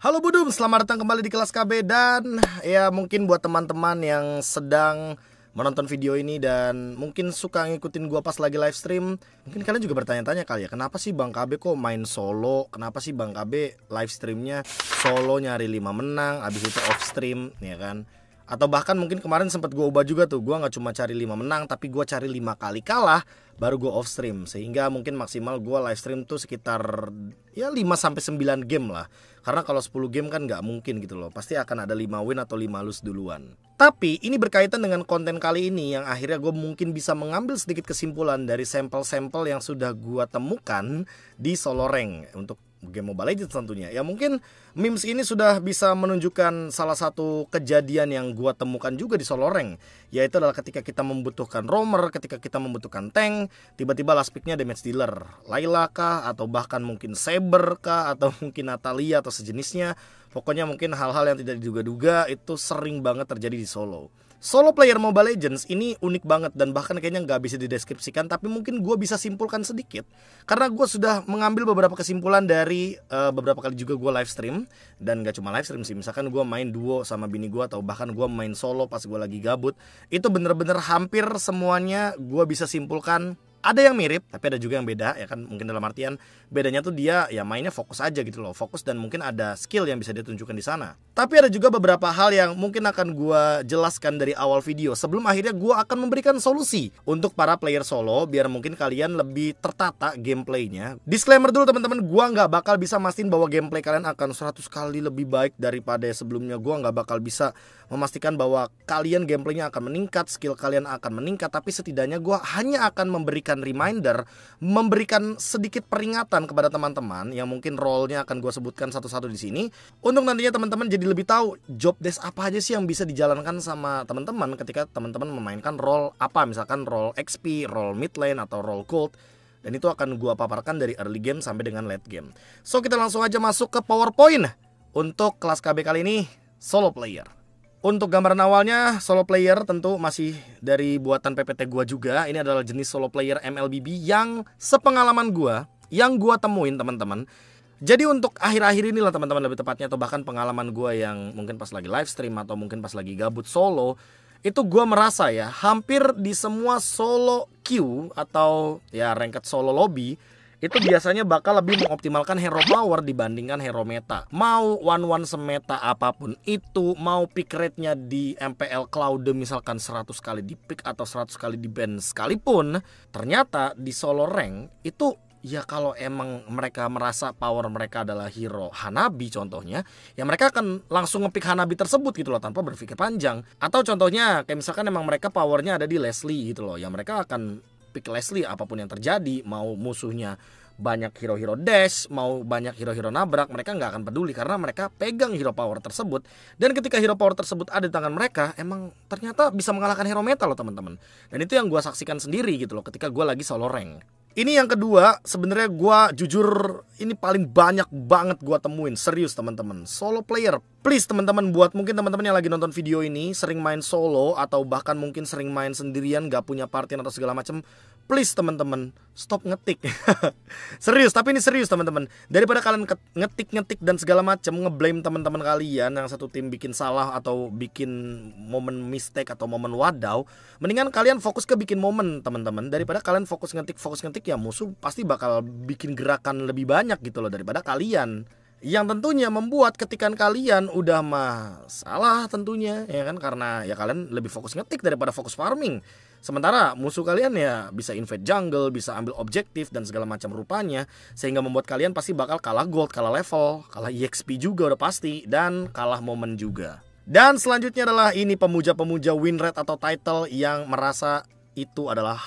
Halo Budum, selamat datang kembali di kelas KB. Dan ya mungkin buat teman-teman yang sedang menonton video ini dan mungkin suka ngikutin gua pas lagi live stream, mungkin kalian juga bertanya-tanya kali ya, kenapa sih Bang KB kok main solo? Kenapa sih Bang KB live streamnya solo nyari 5 menang, abis itu off stream, ya kan? Atau bahkan mungkin kemarin sempat gue ubah juga tuh, gue nggak cuma cari 5 menang tapi gue cari 5 kali kalah baru gue off stream, sehingga mungkin maksimal gue live stream tuh sekitar ya 5-9 game lah. Karena kalau 10 game kan nggak mungkin gitu loh, pasti akan ada 5 win atau 5 lose duluan. Tapi ini berkaitan dengan konten kali ini yang akhirnya gue mungkin bisa mengambil sedikit kesimpulan dari sampel-sampel yang sudah gue temukan di solo rank untuk game Mobile Legends tentunya. Ya mungkin memes ini sudah bisa menunjukkan salah satu kejadian yang gua temukan juga di solo rank, yaitu adalah ketika kita membutuhkan roamer, ketika kita membutuhkan tank, tiba-tiba last picknya damage dealer, Layla kah, atau bahkan mungkin Saber kah, atau mungkin Natalia atau sejenisnya. Pokoknya mungkin hal-hal yang tidak diduga-duga itu sering banget terjadi di solo. Solo player Mobile Legends ini unik banget dan bahkan kayaknya nggak bisa dideskripsikan, tapi mungkin gue bisa simpulkan sedikit karena gue sudah mengambil beberapa kesimpulan dari beberapa kali juga gue live stream. Dan gak cuma live stream sih, misalkan gue main duo sama bini gue atau bahkan gue main solo pas gue lagi gabut, itu bener-bener hampir semuanya gue bisa simpulkan. Ada yang mirip, tapi ada juga yang beda, ya kan. Mungkin dalam artian bedanya tuh dia ya mainnya fokus aja gitu loh, fokus dan mungkin ada skill yang bisa dia tunjukkan di sana. Tapi ada juga beberapa hal yang mungkin akan gue jelaskan dari awal video sebelum akhirnya gue akan memberikan solusi untuk para player solo biar mungkin kalian lebih tertata gameplaynya. Disclaimer dulu teman-teman, gue nggak bakal bisa mastiin bahwa gameplay kalian akan 100 kali lebih baik daripada sebelumnya. Gue nggak bakal bisa memastikan bahwa kalian gameplaynya akan meningkat, skill kalian akan meningkat, tapi setidaknya gue hanya akan memberikan reminder, memberikan sedikit peringatan kepada teman-teman yang mungkin role-nya akan gue sebutkan satu-satu di sini, untuk nantinya teman-teman jadi lebih tahu job desk apa aja sih yang bisa dijalankan sama teman-teman ketika teman-teman memainkan role apa, misalkan role XP, role mid lane atau role gold. Dan itu akan gue paparkan dari early game sampai dengan late game. So kita langsung aja masuk ke PowerPoint untuk kelas KB kali ini, solo player. Untuk gambaran awalnya, solo player tentu masih dari buatan PPT gua juga. Ini adalah jenis solo player MLBB yang sepengalaman gua, yang gua temuin teman-teman. Jadi untuk akhir-akhir inilah teman-teman, lebih tepatnya, atau bahkan pengalaman gua yang mungkin pas lagi live stream atau mungkin pas lagi gabut solo, itu gua merasa ya hampir di semua solo queue atau ya ranked solo lobby itu biasanya bakal lebih mengoptimalkan hero power dibandingkan hero meta. Mau one-one semeta apapun itu, mau pick rate-nya di MPL Cloud misalkan 100 kali di pick atau 100 kali di ban sekalipun, ternyata di solo rank itu ya kalau emang mereka merasa power mereka adalah hero Hanabi contohnya, ya mereka akan langsung ngepick Hanabi tersebut gitu loh tanpa berpikir panjang. Atau contohnya kayak misalkan emang mereka powernya ada di Leslie gitu loh, ya mereka akan pick Leslie apapun yang terjadi. Mau musuhnya banyak hero-hero dash, mau banyak hero-hero nabrak, mereka nggak akan peduli karena mereka pegang hero power tersebut. Dan ketika hero power tersebut ada di tangan mereka, emang ternyata bisa mengalahkan hero meta loh teman-teman. Dan itu yang gue saksikan sendiri gitu loh ketika gue lagi solo rank. Ini yang kedua, sebenarnya gue jujur ini paling banyak banget gue temuin, serius teman-teman. Solo player, please teman-teman, buat mungkin teman-teman yang lagi nonton video ini sering main solo atau bahkan mungkin sering main sendirian, gak punya party atau segala macam, please teman-teman stop ngetik. Serius, tapi ini serius teman-teman. Daripada kalian ngetik dan segala macam, ngeblame teman-teman kalian yang satu tim bikin salah atau bikin momen mistake atau momen wadaw, mendingan kalian fokus ke bikin momen teman-teman. Daripada kalian fokus ngetik ya musuh pasti bakal bikin gerakan lebih banyak gitu loh daripada kalian. Yang tentunya membuat ketikan kalian udah masalah tentunya, ya kan, karena ya kalian lebih fokus ngetik daripada fokus farming. Sementara musuh kalian ya bisa invade jungle, bisa ambil objektif dan segala macam rupanya, sehingga membuat kalian pasti bakal kalah gold, kalah level, kalah EXP juga udah pasti, dan kalah momen juga. Dan selanjutnya adalah ini pemuja-pemuja win rate atau title yang merasa itu adalah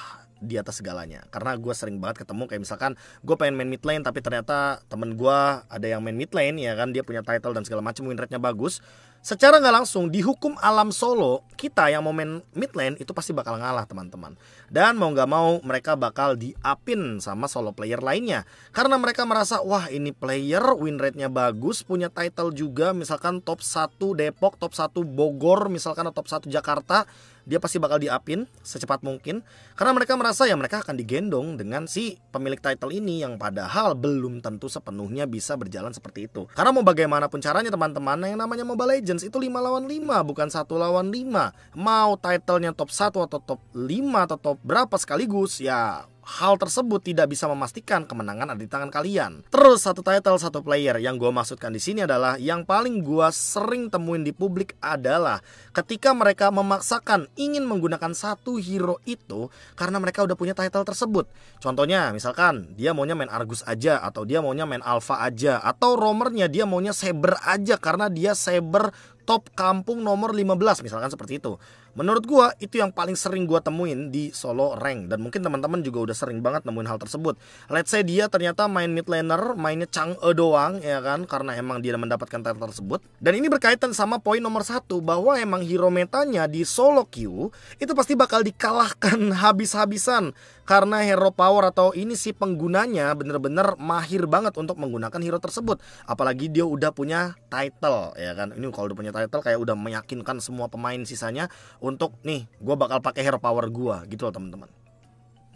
di atas segalanya. Karena gue sering banget ketemu kayak misalkan gue pengen main mid lane tapi ternyata temen gue ada yang main mid lane, ya kan, dia punya title dan segala macam, win rate-nya bagus. Secara nggak langsung di hukum alam solo, kita yang mau main mid lane itu pasti bakal ngalah teman-teman. Dan mau nggak mau mereka bakal diapin sama solo player lainnya, karena mereka merasa wah ini player win rate-nya bagus, punya title juga, misalkan top 1 Depok, top 1 Bogor misalkan, atau top 1 Jakarta. dia pasti bakal diapin secepat mungkin. Karena mereka merasa ya mereka akan digendong dengan si pemilik title ini, yang padahal belum tentu sepenuhnya bisa berjalan seperti itu. Karena mau bagaimanapun caranya teman-teman, yang namanya Mobile Legends itu 5 lawan 5, bukan 1 lawan 5. Mau titlenya top 1 atau top 5 atau top berapa sekaligus, ya hal tersebut tidak bisa memastikan kemenangan ada di tangan kalian. Terus satu title satu player, yang gue maksudkan di sini adalah yang paling gue sering temuin di publik adalah ketika mereka memaksakan ingin menggunakan satu hero itu karena mereka udah punya title tersebut. Contohnya misalkan dia maunya main Argus aja, atau dia maunya main Alpha aja, atau roamernya dia maunya Saber aja karena dia Saber top kampung nomor 15, misalkan seperti itu. Menurut gua itu yang paling sering gua temuin di solo rank, dan mungkin teman-teman juga udah sering banget nemuin hal tersebut. Let's say dia ternyata main mid laner, mainnya Chang'e doang ya kan, karena emang dia mendapatkan title tersebut. Dan ini berkaitan sama poin nomor 1, bahwa emang hero metanya di solo queue itu pasti bakal dikalahkan habis-habisan karena hero power atau ini si penggunanya bener-bener mahir banget untuk menggunakan hero tersebut. Apalagi dia udah punya title ya kan. Ini kalau udah punya title kayak udah meyakinkan semua pemain sisanya untuk nih gue bakal pakai hero power gue gitu loh teman-teman.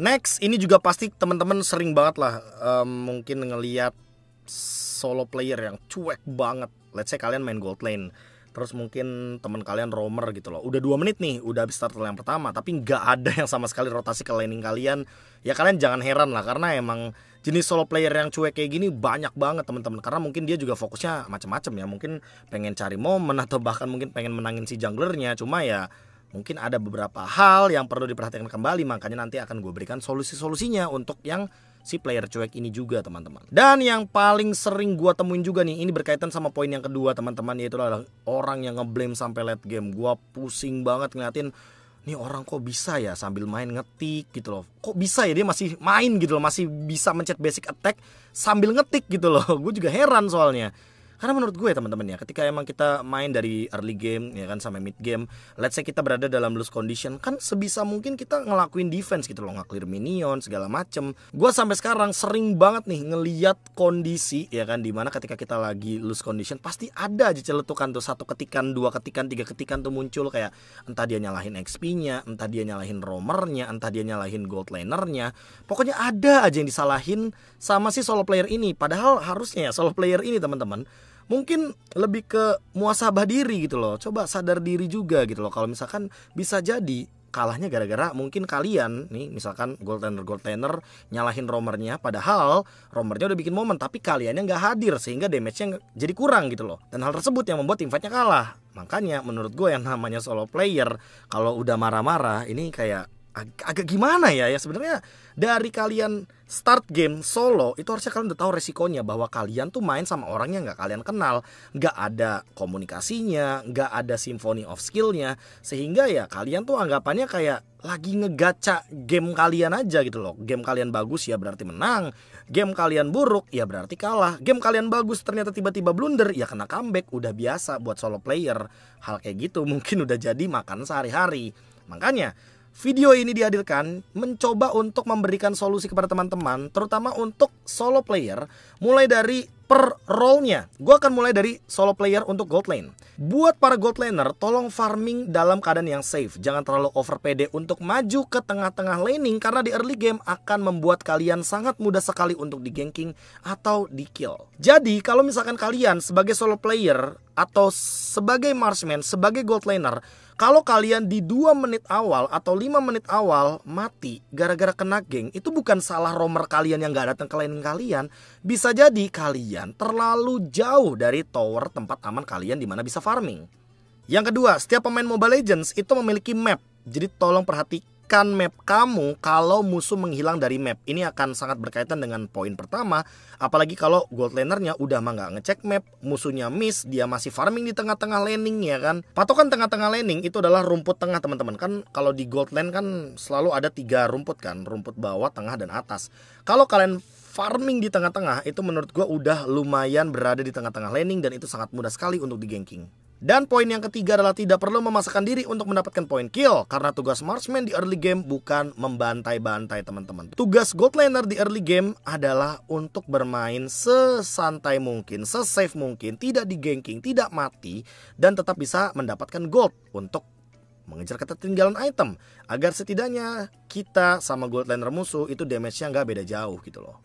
Next, ini juga pasti teman-teman sering banget lah mungkin ngelihat solo player yang cuek banget. Let's say kalian main gold lane, terus mungkin teman kalian roamer gitu loh. Udah 2 menit nih, udah habis turtle yang pertama, tapi nggak ada yang sama sekali rotasi ke laning kalian. Ya kalian jangan heran lah, karena emang jenis solo player yang cuek kayak gini banyak banget teman-teman. Karena mungkin dia juga fokusnya macam-macam ya. Mungkin pengen cari momen atau bahkan mungkin pengen menangin si junglernya. Cuma ya mungkin ada beberapa hal yang perlu diperhatikan kembali. Makanya nanti akan gue berikan solusi-solusinya untuk yang si player cuek ini juga teman-teman. Dan yang paling sering gue temuin juga nih, ini berkaitan sama poin yang kedua teman-teman, yaitu adalah orang yang ngeblame sampai late game. Gue pusing banget ngeliatin, nih orang kok bisa ya sambil main ngetik gitu loh. Kok bisa ya dia masih main gitu loh, masih bisa mencet basic attack sambil ngetik gitu loh. Gue juga heran soalnya. Karena menurut gue ya teman-teman ya, ketika emang kita main dari early game ya kan sampai mid game, let's say kita berada dalam lose condition, kan sebisa mungkin kita ngelakuin defense gitu loh, nge-clear minion segala macem. Gue sampai sekarang sering banget nih ngeliat kondisi ya kan, dimana ketika kita lagi lose condition pasti ada aja celetukan tuh, 1 ketikan, 2 ketikan, 3 ketikan tuh muncul, kayak entah dia nyalahin XP-nya, entah dia nyalahin roamernya, entah dia nyalahin gold lanernya. Pokoknya ada aja yang disalahin sama si solo player ini. Padahal harusnya ya solo player ini teman-teman mungkin lebih ke muasabah diri gitu loh. Coba sadar diri juga gitu loh. Kalau misalkan bisa jadi kalahnya gara-gara mungkin kalian nih, misalkan gold laner nyalahin roamernya, padahal roamernya udah bikin momen tapi kaliannya nggak hadir sehingga damage-nya jadi kurang gitu loh. Dan hal tersebut yang membuat teamfight-nya kalah. Makanya menurut gue yang namanya solo player kalau udah marah-marah ini kayak agak gimana ya sebenarnya. Dari kalian start game solo itu harusnya kalian udah tahu resikonya, bahwa kalian tuh main sama orang yang nggak kalian kenal, nggak ada komunikasinya, nggak ada symphony of skillnya, sehingga ya kalian tuh anggapannya kayak lagi ngegaca game kalian aja gitu loh. Game kalian bagus ya berarti menang, game kalian buruk ya berarti kalah. Game kalian bagus ternyata tiba-tiba blunder ya kena comeback. Udah biasa buat solo player hal kayak gitu, mungkin udah jadi makan sehari-hari. Makanya video ini dihadirkan mencoba untuk memberikan solusi kepada teman-teman, terutama untuk solo player, mulai dari per role-nya. Gue akan mulai dari solo player untuk gold lane. Buat para gold laner, tolong farming dalam keadaan yang safe. Jangan terlalu over PD untuk maju ke tengah-tengah laning, karena di early game akan membuat kalian sangat mudah sekali untuk di ganking atau di kill. Jadi kalau misalkan kalian sebagai solo player atau sebagai marksman, sebagai gold laner, kalau kalian di 2 menit awal atau 5 menit awal mati gara-gara kena gank, itu bukan salah roamer kalian yang gak datang ke laning kalian. Bisa jadi kalian terlalu jauh dari tower tempat aman kalian dimana bisa farming. Yang kedua, setiap pemain Mobile Legends itu memiliki map. Jadi tolong perhatikan map kamu kalau musuh menghilang dari map. Ini akan sangat berkaitan dengan poin pertama. Apalagi kalau gold lanernya udah mah nggak ngecek map, musuhnya miss, dia masih farming di tengah-tengah laning ya kan. Patokan tengah-tengah laning itu adalah rumput tengah teman-teman. Kan kalau di gold lane kan selalu ada 3 rumput kan, rumput bawah, tengah, dan atas. Kalau kalian farming di tengah-tengah, itu menurut gue udah lumayan berada di tengah-tengah laning, dan itu sangat mudah sekali untuk di ganking. Dan poin yang ketiga adalah tidak perlu memaksakan diri untuk mendapatkan poin kill, karena tugas marksman di early game bukan membantai-bantai teman-teman. Tugas gold laner di early game adalah untuk bermain sesantai mungkin, se-safe mungkin, tidak di ganking, tidak mati, dan tetap bisa mendapatkan gold untuk mengejar ketertinggalan item, agar setidaknya kita sama gold laner musuh itu damage-nya nggak beda jauh gitu loh.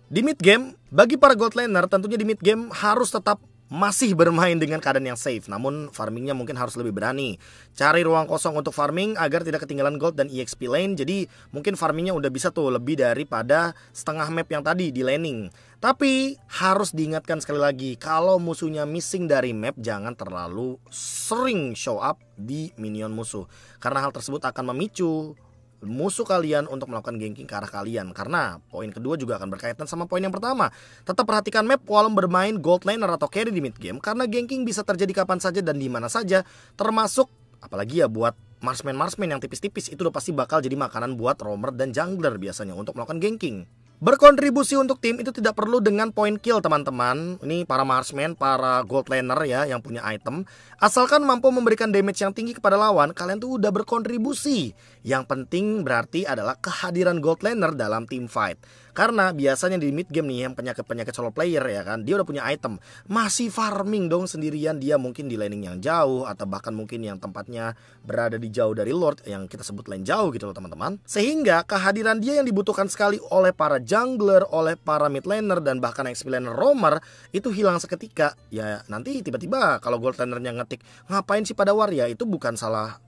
Di mid game, bagi para gold laner tentunya di mid game harus tetap masih bermain dengan keadaan yang safe. Namun farmingnya mungkin harus lebih berani. Cari ruang kosong untuk farming agar tidak ketinggalan gold dan EXP lane. Jadi mungkin farmingnya udah bisa tuh lebih daripada setengah map yang tadi di laning. Tapi harus diingatkan sekali lagi, kalau musuhnya missing dari map, jangan terlalu sering show up di minion musuh, karena hal tersebut akan memicu musuh kalian untuk melakukan ganking ke arah kalian. Karena poin kedua juga akan berkaitan sama poin yang pertama. Tetap perhatikan map walau bermain gold laner atau carry di mid game, karena ganking bisa terjadi kapan saja dan di mana saja. Termasuk apalagi ya buat marksman yang tipis-tipis, itu udah pasti bakal jadi makanan buat roamer dan jungler biasanya untuk melakukan ganking. Berkontribusi untuk tim itu tidak perlu dengan point kill teman-teman. Ini para marksman, para gold laner ya yang punya item. Asalkan mampu memberikan damage yang tinggi kepada lawan, kalian tuh udah berkontribusi. Yang penting berarti adalah kehadiran gold laner dalam team fight. Karena biasanya di mid game nih yang penyakit solo player ya kan, dia udah punya item, masih farming dong sendirian. Dia mungkin di laning yang jauh, atau bahkan mungkin yang tempatnya berada di jauh dari lord, yang kita sebut lane jauh gitu loh teman-teman. Sehingga kehadiran dia yang dibutuhkan sekali oleh para jungler, oleh para mid laner, dan bahkan XP laner roamer itu hilang seketika. Ya nanti tiba-tiba kalau gold lanernya ngetik, ngapain sih pada war, ya itu bukan salah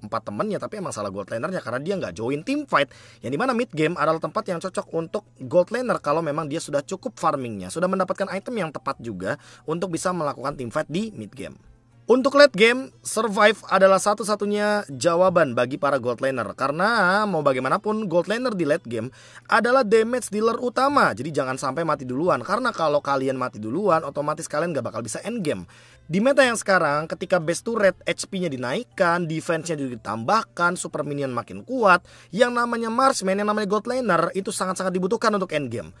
4 temennya, tapi emang salah gold lanernya karena dia nggak join team fight. Yang dimana mid game adalah tempat yang cocok untuk gold laner kalau memang dia sudah cukup farmingnya, sudah mendapatkan item yang tepat juga untuk bisa melakukan team fight di mid game. Untuk late game, survive adalah satu-satunya jawaban bagi para gold laner. Karena mau bagaimanapun gold laner di late game adalah damage dealer utama. Jadi jangan sampai mati duluan, karena kalau kalian mati duluan otomatis kalian gak bakal bisa end game. Di meta yang sekarang, ketika base turret HP-nya dinaikkan, defense-nya juga ditambahkan, super minion makin kuat, yang namanya marksman, yang namanya gold laner itu sangat-sangat dibutuhkan untuk end game.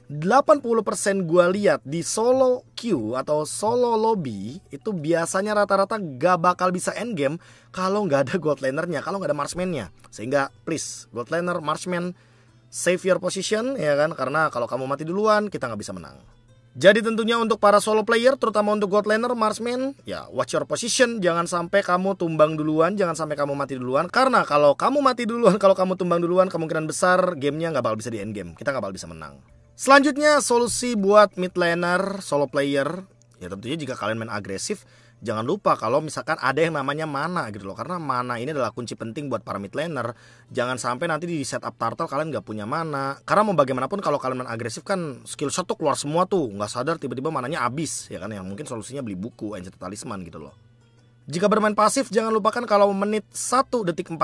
80% gue lihat di solo queue atau solo lobby itu biasanya rata-rata gak bakal bisa end game kalau nggak ada gold lanernya, kalau nggak ada marksman-nya. Sehingga please gold laner, marksman, save your position ya kan, karena kalau kamu mati duluan kita nggak bisa menang. Jadi tentunya untuk para solo player, terutama untuk gold laner, marksman, ya watch your position. Jangan sampai kamu tumbang duluan, jangan sampai kamu mati duluan. Karena kalau kamu mati duluan, kalau kamu tumbang duluan, kemungkinan besar gamenya nggak bakal bisa di end game. Kita nggak bakal bisa menang. Selanjutnya solusi buat mid laner, solo player. Ya tentunya jika kalian main agresif, jangan lupa kalau misalkan ada yang namanya mana gitu loh. Karena mana ini adalah kunci penting buat para mid laner. Jangan sampai nanti di setup turtle kalian gak punya mana. Karena mau bagaimanapun kalau kalian main agresif kan skill shot tuh keluar semua tuh. Gak sadar tiba-tiba mananya habis ya kan. Yang mungkin solusinya beli buku, Enchanted Talisman gitu loh. Jika bermain pasif, jangan lupakan kalau menit 1 detik 40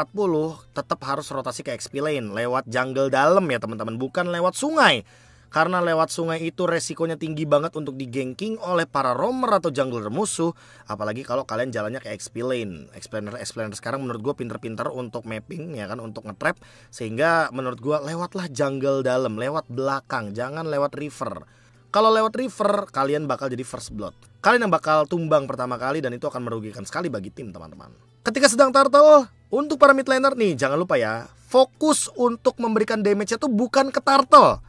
tetap harus rotasi ke XP lane lewat jungle dalam ya teman-teman, bukan lewat sungai. Karena lewat sungai itu resikonya tinggi banget untuk di-ganking oleh para roamer atau jungler musuh. Apalagi kalau kalian jalannya ke XP lane. Explainer sekarang menurut gue pinter-pinter untuk mapping ya kan, untuk nge-trap. Sehingga menurut gue lewatlah jungle dalam, lewat belakang, jangan lewat river. Kalau lewat river kalian bakal jadi first blood. Kalian yang bakal tumbang pertama kali dan itu akan merugikan sekali bagi tim teman-teman. Ketika sedang turtle, untuk para mid laner nih jangan lupa ya, fokus untuk memberikan damage-nya tuh bukan ke turtle,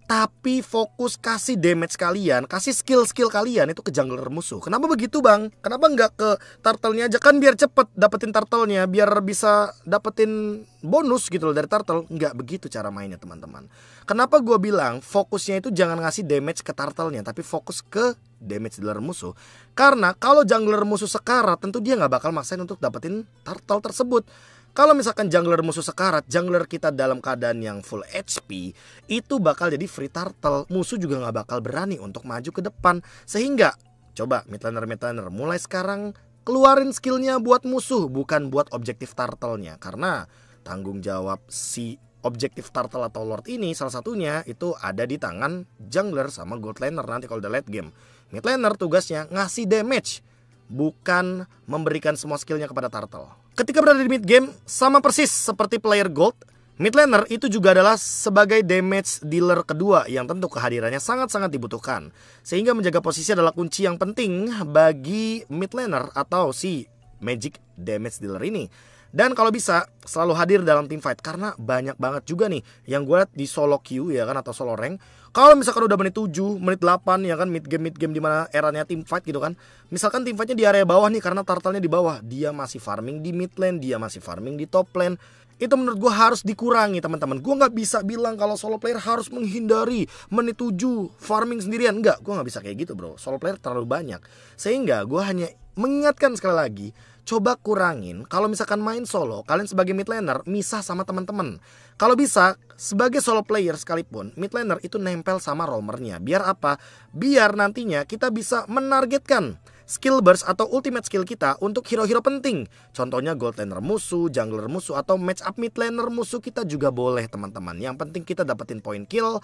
tapi fokus kasih damage kalian, kasih skill-skill kalian itu ke jungler musuh. Kenapa begitu bang? Kenapa nggak ke turtle-nya aja? Kan biar cepet dapetin turtle-nya, biar bisa dapetin bonus gitu loh dari turtle. Nggak begitu cara mainnya teman-teman. Kenapa gue bilang fokusnya itu jangan ngasih damage ke turtle-nya, tapi fokus ke damage dealer musuh. Karena kalau jungler musuh sekarat, tentu dia nggak bakal maksain untuk dapetin turtle tersebut. Kalau misalkan jungler musuh sekarat, jungler kita dalam keadaan yang full HP, itu bakal jadi free turtle. Musuh juga gak bakal berani untuk maju ke depan. Sehingga, coba mid laner mulai sekarang keluarin skillnya buat musuh, bukan buat objektif turtle-nya. Karena tanggung jawab si objektif turtle atau lord ini salah satunya itu ada di tangan jungler sama gold laner nanti kalau udah late game. Mid laner tugasnya ngasih damage, bukan memberikan semua skillnya kepada turtle. Ketika berada di mid game, sama persis seperti player gold, mid laner itu juga adalah sebagai damage dealer kedua yang tentu kehadirannya sangat-sangat dibutuhkan. Sehingga menjaga posisi adalah kunci yang penting bagi mid laner atau si magic damage dealer ini. Dan kalau bisa selalu hadir dalam team fight, karena banyak banget juga nih yang gue liat di solo queue ya kan, atau solo rank. Kalau misalkan udah menit 7, menit 8 ya kan, mid game dimana eranya team fight gitu kan. Misalkan team fightnya di area bawah nih karena turtle-nya di bawah, dia masih farming di mid lane, dia masih farming di top lane. Itu menurut gue harus dikurangi teman-teman. Gue gak bisa bilang kalau solo player harus menghindari menit 7 farming sendirian. Enggak, gue gak bisa kayak gitu bro. Solo player terlalu banyak. Sehingga gue hanya mengingatkan sekali lagi, coba kurangin. Kalau misalkan main solo, kalian sebagai mid laner misah sama teman-teman. Kalau bisa, sebagai solo player sekalipun, mid laner itu nempel sama roamernya. Biar apa? Biar nantinya kita bisa menargetkan skill burst atau ultimate skill kita untuk hero-hero penting. Contohnya gold laner musuh, jungler musuh, atau match up mid laner musuh kita juga boleh teman-teman. Yang penting kita dapetin point kill,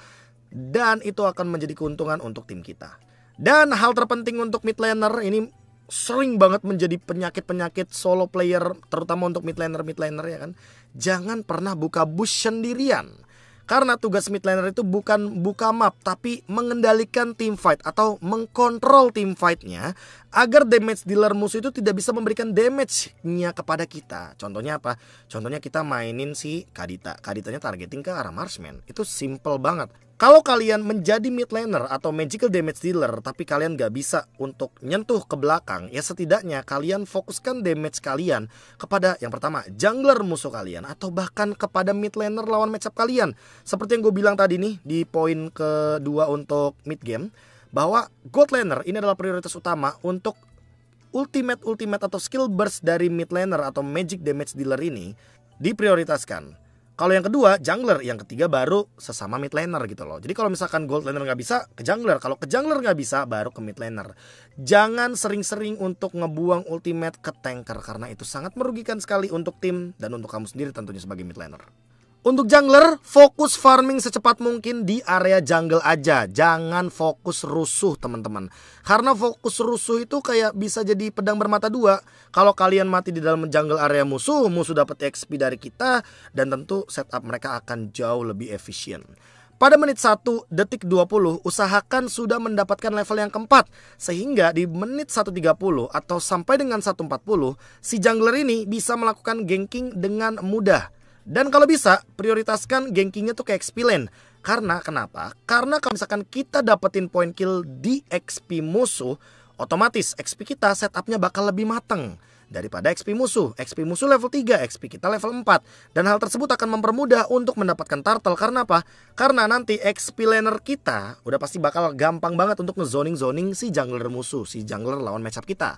dan itu akan menjadi keuntungan untuk tim kita. Dan hal terpenting untuk mid laner ini sering banget menjadi penyakit-penyakit solo player, terutama untuk mid laner ya kan. Jangan pernah buka bush sendirian. Karena tugas mid laner itu bukan buka map, tapi mengendalikan team fight atau mengkontrol team fightnya agar damage dealer musuh itu tidak bisa memberikan damage-nya kepada kita. Contohnya apa? Contohnya kita mainin si Kadita. Kaditanya targeting ke arah marksman. Itu simple banget. Kalau kalian menjadi mid laner atau magical damage dealer tapi kalian gak bisa untuk nyentuh ke belakang, ya setidaknya kalian fokuskan damage kalian kepada yang pertama jungler musuh kalian, atau bahkan kepada mid laner lawan matchup kalian. Seperti yang gue bilang tadi nih di poin kedua untuk mid game, bahwa gold laner ini adalah prioritas utama untuk ultimate atau skill burst dari mid laner atau magic damage dealer ini diprioritaskan. Kalau yang kedua jungler, yang ketiga baru sesama mid laner gitu loh. Jadi kalau misalkan gold laner nggak bisa, ke jungler. Kalau ke jungler nggak bisa, baru ke mid laner. Jangan sering-sering untuk ngebuang ultimate ke tanker, karena itu sangat merugikan sekali untuk tim dan untuk kamu sendiri tentunya sebagai mid laner. Untuk jungler, fokus farming secepat mungkin di area jungle aja. Jangan fokus rusuh teman-teman. Karena fokus rusuh itu kayak bisa jadi pedang bermata dua. Kalau kalian mati di dalam jungle area musuh dapat XP dari kita, dan tentu setup mereka akan jauh lebih efisien. Pada menit 1 detik 20, usahakan sudah mendapatkan level yang keempat. Sehingga di menit 1.30 atau sampai dengan 1.40, si jungler ini bisa melakukan ganking dengan mudah. Dan kalau bisa, prioritaskan gankingnya tuh ke XP lane. Karena kenapa? Karena kalau misalkan kita dapetin point kill di XP musuh, otomatis XP kita setupnya bakal lebih mateng daripada XP musuh. XP musuh level 3, XP kita level 4. Dan hal tersebut akan mempermudah untuk mendapatkan turtle. Karena apa? Karena nanti XP laner kita udah pasti bakal gampang banget untuk ngezoning si jungler musuh, si jungler lawan matchup kita.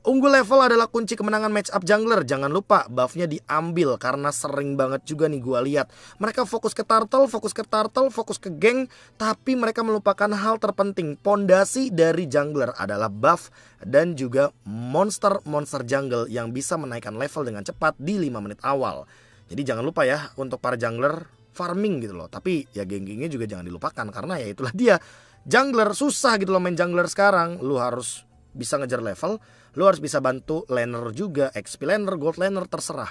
Unggul level adalah kunci kemenangan match up jungler. Jangan lupa buffnya diambil, karena sering banget juga nih gua lihat mereka fokus ke turtle, fokus ke geng, tapi mereka melupakan hal terpenting. Pondasi dari jungler adalah buff dan juga monster jungle yang bisa menaikkan level dengan cepat di 5 menit awal. Jadi jangan lupa ya untuk para jungler farming gitu loh. Tapi ya gankingnya juga jangan dilupakan, karena ya itulah dia, jungler susah gitu loh main jungler sekarang. Lu harus bisa ngejar level, lu harus bisa bantu laner juga, XP laner, gold laner, terserah.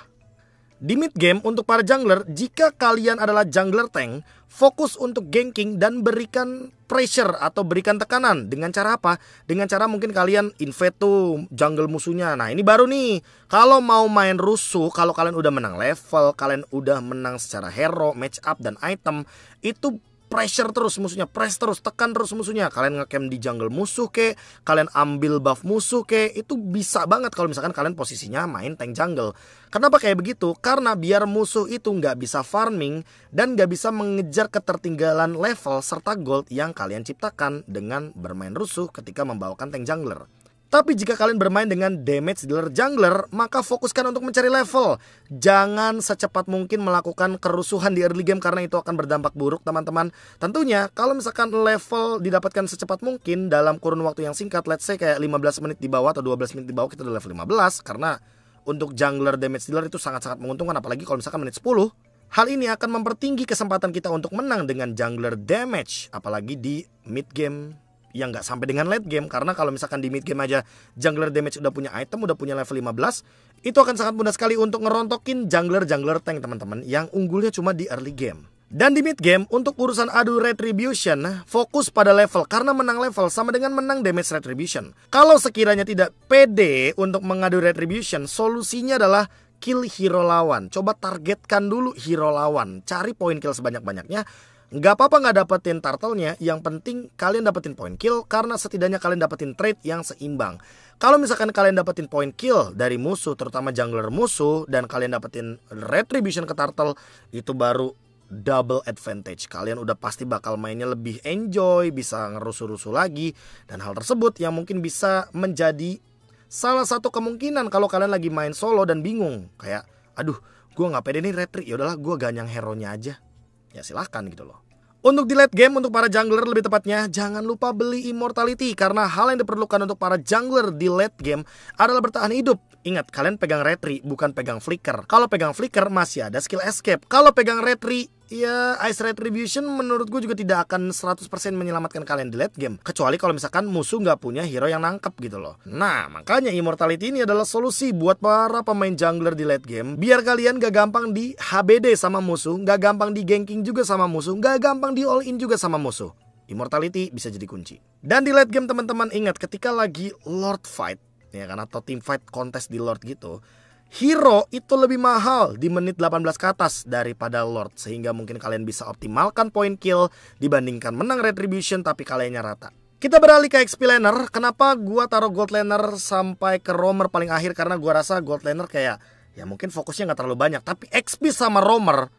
Di mid game untuk para jungler, jika kalian adalah jungler tank, fokus untuk ganking dan berikan pressure atau berikan tekanan. Dengan cara apa? Dengan cara mungkin kalian invade tuh jungle musuhnya. Nah ini baru nih, kalau mau main rusuh, kalau kalian udah menang level, kalian udah menang secara hero, match up, dan item, itu pressure terus musuhnya, press terus, tekan terus musuhnya. Kalian ngecamp di jungle musuh ke, kalian ambil buff musuh ke, itu bisa banget kalau misalkan kalian posisinya main tank jungle. Kenapa kayak begitu? Karena biar musuh itu nggak bisa farming dan nggak bisa mengejar ketertinggalan level serta gold yang kalian ciptakan dengan bermain rusuh ketika membawakan tank jungler. Tapi jika kalian bermain dengan damage dealer jungler, maka fokuskan untuk mencari level. Jangan secepat mungkin melakukan kerusuhan di early game, karena itu akan berdampak buruk teman-teman. Tentunya kalau misalkan level didapatkan secepat mungkin dalam kurun waktu yang singkat, let's say kayak 15 menit di bawah atau 12 menit di bawah kita udah level 15. Karena untuk jungler damage dealer itu sangat-sangat menguntungkan, apalagi kalau misalkan menit 10. Hal ini akan mempertinggi kesempatan kita untuk menang dengan jungler damage, apalagi di mid game yang nggak sampai dengan late game. Karena kalau misalkan di mid game aja jungler damage udah punya item, udah punya level 15, itu akan sangat mudah sekali untuk ngerontokin jungler tank teman-teman yang unggulnya cuma di early game. Dan di mid game untuk urusan adu retribution, fokus pada level, karena menang level sama dengan menang damage retribution. Kalau sekiranya tidak pede untuk mengadu retribution, solusinya adalah kill hero lawan. Coba targetkan dulu hero lawan, cari poin kill sebanyak-banyaknya. Nggak apa-apa nggak dapetin turtle-nya, yang penting kalian dapetin poin kill, karena setidaknya kalian dapetin trade yang seimbang. Kalau misalkan kalian dapetin poin kill dari musuh, terutama jungler musuh, dan kalian dapetin retribution ke turtle, itu baru double advantage. Kalian udah pasti bakal mainnya lebih enjoy, bisa ngerusuh-rusuh lagi. Dan hal tersebut yang mungkin bisa menjadi salah satu kemungkinan kalau kalian lagi main solo dan bingung. Kayak, aduh, gue gak pede nih retri, yaudahlah gue ganyang hero-nya aja. Ya silahkan gitu loh. Untuk di late game, untuk para jungler lebih tepatnya, jangan lupa beli immortality. Karena hal yang diperlukan untuk para jungler di late game adalah bertahan hidup. Ingat, kalian pegang retri, bukan pegang flicker. Kalau pegang flicker masih ada skill escape. Kalau pegang retri, ya Ice Retribution menurut gue juga tidak akan 100% menyelamatkan kalian di late game. Kecuali kalau misalkan musuh nggak punya hero yang nangkep gitu loh. Nah, makanya immortality ini adalah solusi buat para pemain jungler di late game. Biar kalian gak gampang di HBD sama musuh, gak gampang di ganking juga sama musuh, gak gampang di all in juga sama musuh. Immortality bisa jadi kunci. Dan di late game teman-teman ingat, ketika lagi Lord fight, ya kan, atau team fight kontes di Lord gitu, hero itu lebih mahal di menit 18 ke atas daripada Lord. Sehingga mungkin kalian bisa optimalkan point kill dibandingkan menang retribution tapi kaliannya rata. Kita beralih ke XP laner. Kenapa gua taruh gold laner sampai ke roamer paling akhir? Karena gua rasa gold laner kayak, ya mungkin fokusnya gak terlalu banyak. Tapi XP sama roamer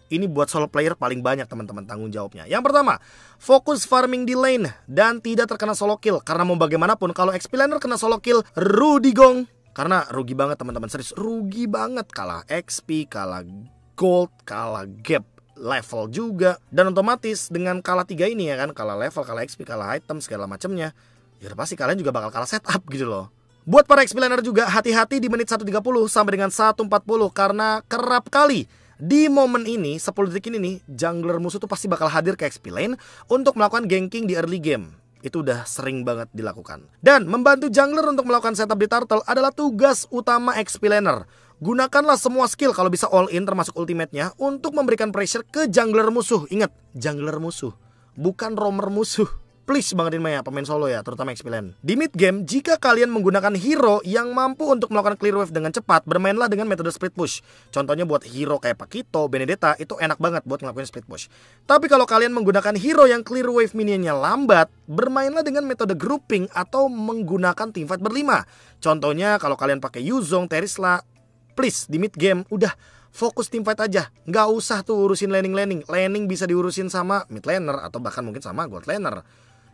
ini buat solo player paling banyak teman-teman tanggung jawabnya. Yang pertama, fokus farming di lane dan tidak terkena solo kill. Karena mau bagaimanapun kalau XP laner kena solo kill, rugi gong. Karena rugi banget teman-teman, serius rugi banget. Kalah XP, kalah gold, kalah gap level juga. Dan otomatis dengan kalah 3 ini ya kan, kalah level, kalah XP, kalah item, segala macamnya, ya pasti kalian juga bakal kalah setup gitu loh. Buat para XP laner juga, hati-hati di menit 1.30 sampai dengan 1.40. Karena kerap kali di momen ini, 10 detik ini nih, jungler musuh tuh pasti bakal hadir ke XP lane untuk melakukan ganking di early game. Itu udah sering banget dilakukan. Dan membantu jungler untuk melakukan setup di turtle adalah tugas utama XP laner. Gunakanlah semua skill, kalau bisa all in termasuk ultimate-nya, untuk memberikan pressure ke jungler musuh. Ingat, jungler musuh, bukan roamer musuh. Please bangetin Maya, pemain solo ya, terutama XP lane. Di mid game, jika kalian menggunakan hero yang mampu untuk melakukan clear wave dengan cepat, bermainlah dengan metode split push. Contohnya buat hero kayak Pakito, Benedetta, itu enak banget buat ngelakuin split push. Tapi kalau kalian menggunakan hero yang clear wave minionnya lambat, bermainlah dengan metode grouping atau menggunakan teamfight berlima. Contohnya kalau kalian pakai Yuzong, Terisla, please di mid game udah fokus teamfight aja. Nggak usah tuh urusin laning. Laning bisa diurusin sama mid laner atau bahkan mungkin sama gold laner.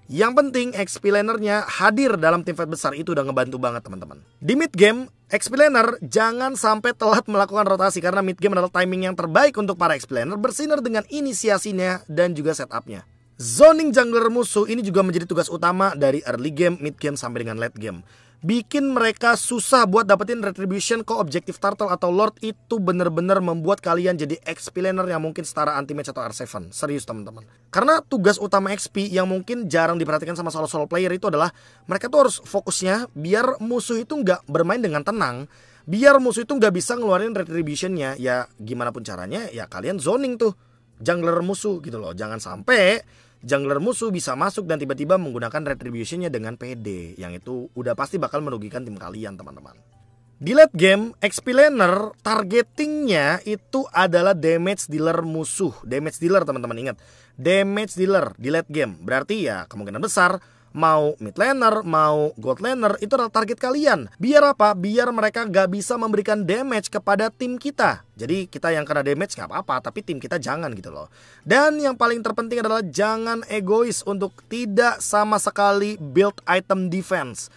Yang penting XP lanernya hadir dalam teamfight besar, itu udah ngebantu banget teman-teman. Di mid game, XP laner jangan sampai telat melakukan rotasi. Karena mid game adalah timing yang terbaik untuk para XP laner bersinar dengan inisiasinya dan juga setupnya. Zoning jungler musuh ini juga menjadi tugas utama dari early game, mid game, sampai dengan late game. Bikin mereka susah buat dapetin retribution ke objektif turtle atau lord, itu bener-bener membuat kalian jadi XP laner yang mungkin setara anti-match atau R7. Serius teman-teman. Karena tugas utama XP yang mungkin jarang diperhatikan sama solo player itu adalah mereka tuh harus fokusnya biar musuh itu nggak bermain dengan tenang. Biar musuh itu nggak bisa ngeluarin retributionnya. Ya gimana pun caranya, ya kalian zoning tuh jungler musuh gitu loh. Jangan sampai jungler musuh bisa masuk dan tiba-tiba menggunakan retributionnya dengan PD. Yang itu udah pasti bakal merugikan tim kalian teman-teman. Di late game, XP laner targetingnya itu adalah damage dealer musuh. Damage dealer teman-teman, ingat, damage dealer di late game. Berarti ya kemungkinan besar mau mid laner, mau gold laner, itu adalah target kalian. Biar apa? Biar mereka gak bisa memberikan damage kepada tim kita. Jadi kita yang kena damage gak apa-apa, tapi tim kita jangan gitu loh. Dan yang paling terpenting adalah jangan egois untuk tidak sama sekali build item defense.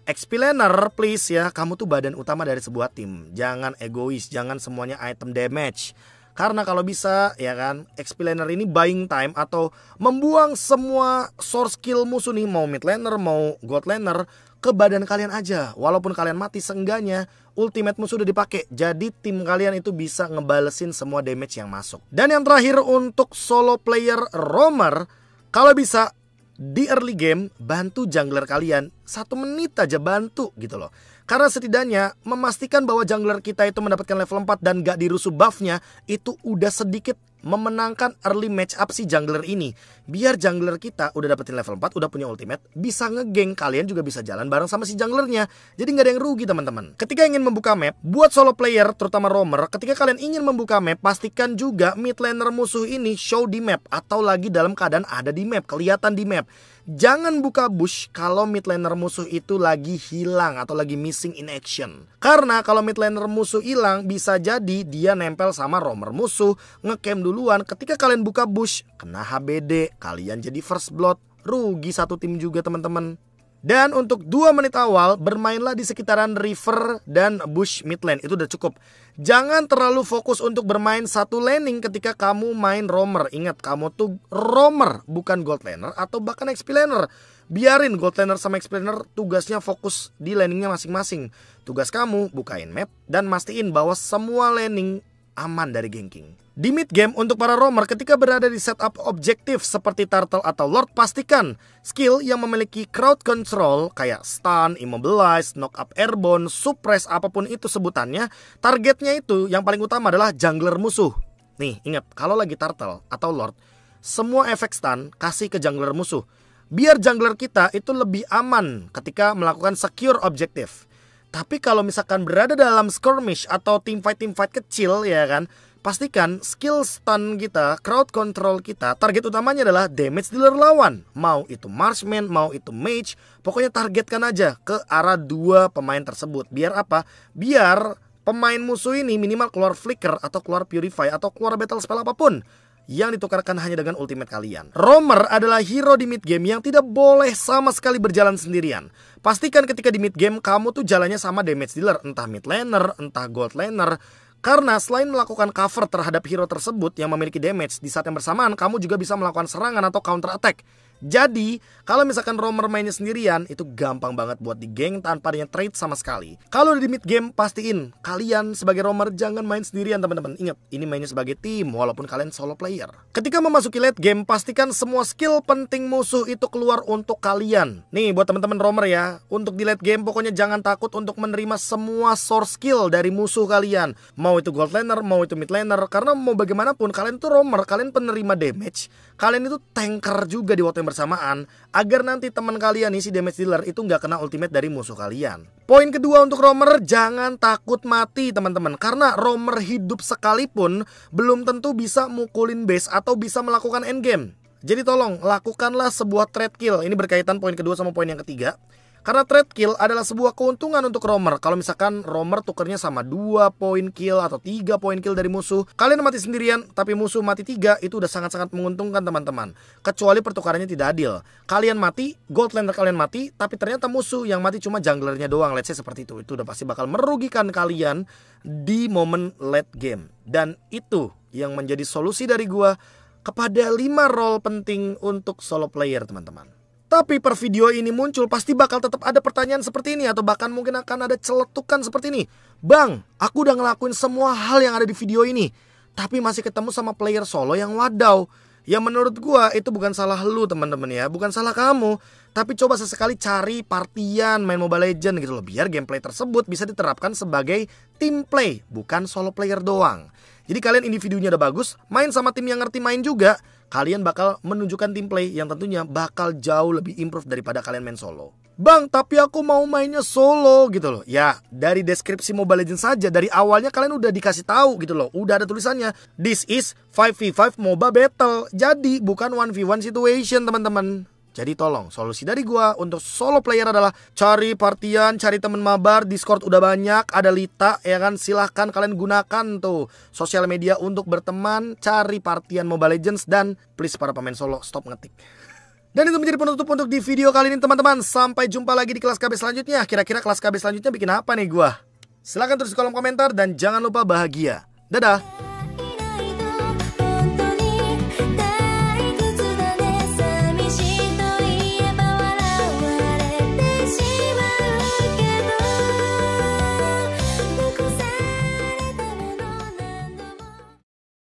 XP laner please ya, kamu tuh badan utama dari sebuah tim. Jangan egois, jangan semuanya item damage. Karena kalau bisa ya kan, XP laner ini buying time atau membuang semua source skill musuh nih, mau mid laner, mau gold laner, ke badan kalian aja. Walaupun kalian mati, seenggaknya ultimate musuh udah dipakai. Jadi tim kalian itu bisa ngebalesin semua damage yang masuk. Dan yang terakhir untuk solo player roamer, kalau bisa di early game bantu jungler kalian 1 menit aja, bantu gitu loh. Karena setidaknya memastikan bahwa jungler kita itu mendapatkan level 4 dan gak dirusuh buffnya, itu udah sedikit memenangkan early match up si jungler ini. Biar jungler kita udah dapetin level 4, udah punya ultimate, bisa ngegeng, kalian juga bisa jalan bareng sama si junglernya. Jadi nggak ada yang rugi teman-teman. Ketika ingin membuka map, buat solo player terutama roamer, ketika kalian ingin membuka map, pastikan juga mid laner musuh ini show di map atau lagi dalam keadaan ada di map, kelihatan di map. Jangan buka bush kalau mid laner musuh itu lagi hilang atau lagi missing in action. Karena kalau mid laner musuh hilang, bisa jadi dia nempel sama roamer musuh, ngecamp duluan. Ketika kalian buka bush, kena HBD, kalian jadi first blood, rugi satu tim juga teman-teman. Dan untuk 2 menit awal, bermainlah di sekitaran river dan bush mid lane, itu udah cukup. Jangan terlalu fokus untuk bermain satu laning ketika kamu main roamer. Ingat, kamu tuh roamer, bukan gold laner atau bahkan XP laner. Biarin gold laner sama XP laner tugasnya fokus di laningnya masing-masing. Tugas kamu bukain map dan mastiin bahwa semua laning aman dari ganking. Di mid game untuk para roamer, ketika berada di setup objektif seperti turtle atau lord, pastikan skill yang memiliki crowd control kayak stun, immobilize, knock up airborne, suppress, apapun itu sebutannya, targetnya itu yang paling utama adalah jungler musuh. Nih ingat, kalau lagi turtle atau lord, semua efek stun kasih ke jungler musuh, biar jungler kita itu lebih aman ketika melakukan secure objektif. Tapi kalau misalkan berada dalam skirmish atau team fight kecil ya kan, pastikan skill stun kita, crowd control kita, target utamanya adalah damage dealer lawan. Mau itu marksman, mau itu mage, pokoknya targetkan aja ke arah 2 pemain tersebut. Biar apa? Biar pemain musuh ini minimal keluar flicker atau keluar purify atau keluar battle spell apapun yang ditukarkan hanya dengan ultimate kalian. Roamer adalah hero di mid game yang tidak boleh sama sekali berjalan sendirian. Pastikan ketika di mid game kamu tuh jalannya sama damage dealer, entah mid laner, entah gold laner. Karena selain melakukan cover terhadap hero tersebut yang memiliki damage, di saat yang bersamaan kamu juga bisa melakukan serangan atau counter attack. Jadi, kalau misalkan roamer mainnya sendirian, itu gampang banget buat di-gank tanpa adanya trade sama sekali. Kalau di mid game, pastiin kalian sebagai roamer jangan main sendirian teman-teman. Ingat, ini mainnya sebagai tim walaupun kalian solo player. Ketika memasuki late game, pastikan semua skill penting musuh itu keluar untuk kalian. Nih buat teman-teman roamer ya, untuk di late game pokoknya jangan takut untuk menerima semua source skill dari musuh kalian. Mau itu gold laner, mau itu mid laner, karena mau bagaimanapun kalian tuh roamer, kalian penerima damage, kalian itu tanker juga di waktu yang bersamaan, agar nanti teman kalian nih si damage dealer itu nggak kena ultimate dari musuh kalian. Poin kedua untuk roamer, jangan takut mati teman-teman, karena roamer hidup sekalipun belum tentu bisa mukulin base atau bisa melakukan endgame. Jadi tolong lakukanlah sebuah trade kill. Ini berkaitan poin kedua sama poin yang ketiga. Karena trade kill adalah sebuah keuntungan untuk roamer. Kalau misalkan roamer tukernya sama 2 poin kill atau 3 poin kill dari musuh, kalian mati sendirian tapi musuh mati 3, itu udah sangat-sangat menguntungkan teman-teman. Kecuali pertukarannya tidak adil. Kalian mati, gold laner kalian mati, tapi ternyata musuh yang mati cuma junglernya doang. Let's say seperti itu. Itu udah pasti bakal merugikan kalian di momen late game. Dan itu yang menjadi solusi dari gua kepada 5 role penting untuk solo player teman-teman. Tapi per video ini muncul pasti bakal tetap ada pertanyaan seperti ini, atau bahkan mungkin akan ada celetukan seperti ini. Bang, aku udah ngelakuin semua hal yang ada di video ini, tapi masih ketemu sama player solo yang wadaw. Ya menurut gua itu bukan salah lu teman-teman ya, bukan salah kamu. Tapi coba sesekali cari partian main Mobile Legends gitu loh, biar gameplay tersebut bisa diterapkan sebagai team play, bukan solo player doang. Jadi kalian individunya udah bagus, main sama tim yang ngerti main juga, kalian bakal menunjukkan tim play yang tentunya bakal jauh lebih improve daripada kalian main solo. Bang, tapi aku mau mainnya solo gitu loh. Ya, dari deskripsi Mobile Legends saja, dari awalnya kalian udah dikasih tahu gitu loh. Udah ada tulisannya, this is 5v5 MOBA battle. Jadi bukan 1v1 situation teman-teman. Jadi tolong, solusi dari gua untuk solo player adalah cari partian, cari temen mabar, Discord udah banyak, ada Lita ya kan, silahkan kalian gunakan tuh sosial media untuk berteman, cari partian Mobile Legends, dan please para pemain solo stop ngetik. Dan itu menjadi penutup untuk di video kali ini teman-teman. Sampai jumpa lagi di kelas KB selanjutnya. Kira-kira kelas KB selanjutnya bikin apa nih gua? Silahkan tulis di kolom komentar dan jangan lupa bahagia. Dadah.